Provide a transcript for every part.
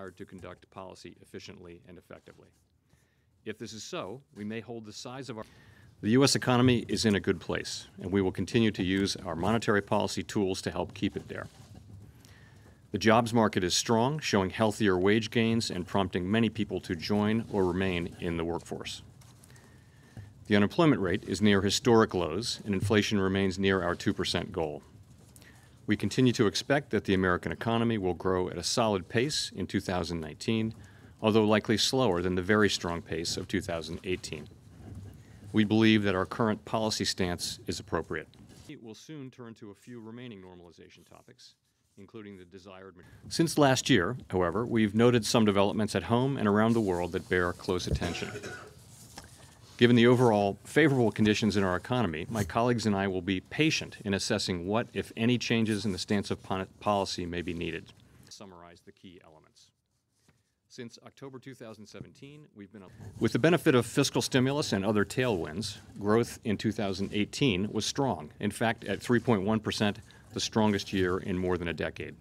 required to conduct policy efficiently and effectively. If this is so, we may hold the size of our... The U.S. economy is in a good place, and we will continue to use our monetary policy tools to help keep it there. The jobs market is strong, showing healthier wage gains and prompting many people to join or remain in the workforce. The unemployment rate is near historic lows, and inflation remains near our 2% goal. We continue to expect that the American economy will grow at a solid pace in 2019, although likely slower than the very strong pace of 2018. We believe that our current policy stance is appropriate. We'll soon turn to a few remaining normalization topics, including the desired... Since last year, however, we've noted some developments at home and around the world that bear close attention. Given the overall favorable conditions in our economy, my colleagues and I will be patient in assessing what, if any, changes in the stance of policy may be needed. Summarize the key elements. Since October 2017, we've been... With the benefit of fiscal stimulus and other tailwinds, growth in 2018 was strong. In fact, at 3.1%, the strongest year in more than a decade.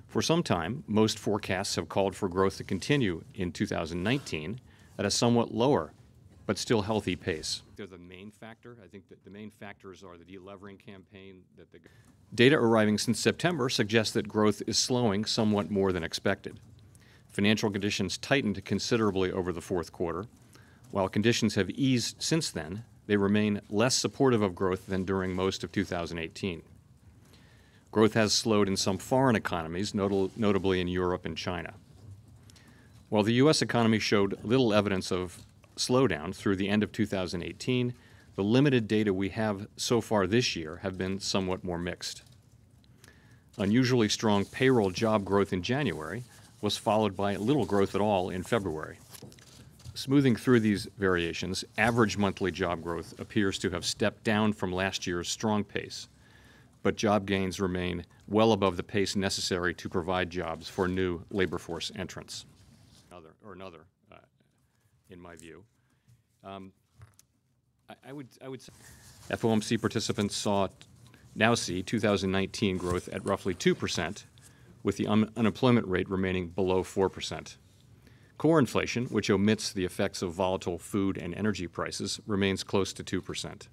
For some time, most forecasts have called for growth to continue in 2019 at a somewhat lower but still healthy pace. They're the main factor. I think that the main factors are the delevering campaign that the... Data arriving since September suggests that growth is slowing somewhat more than expected. Financial conditions tightened considerably over the fourth quarter. While conditions have eased since then, they remain less supportive of growth than during most of 2018. Growth has slowed in some foreign economies, notably in Europe and China. While the U.S. economy showed little evidence of slowdown through the end of 2018, the limited data we have so far this year have been somewhat more mixed. Unusually strong payroll job growth in January was followed by little growth at all in February. Smoothing through these variations, average monthly job growth appears to have stepped down from last year's strong pace, but job gains remain well above the pace necessary to provide jobs for new labor force entrants. Another, in my view. I would say FOMC participants now see 2019 growth at roughly 2%, with the unemployment rate remaining below 4%. Core inflation, which omits the effects of volatile food and energy prices, remains close to 2%.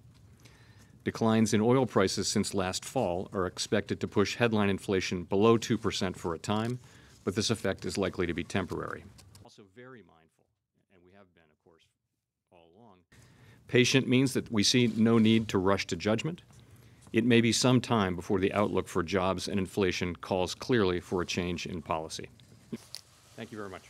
Declines in oil prices since last fall are expected to push headline inflation below 2% for a time, but this effect is likely to be temporary. Also very mindful, and we have been, of course, all along. Patient means that we see no need to rush to judgment. It may be some time before the outlook for jobs and inflation calls clearly for a change in policy. Thank you very much.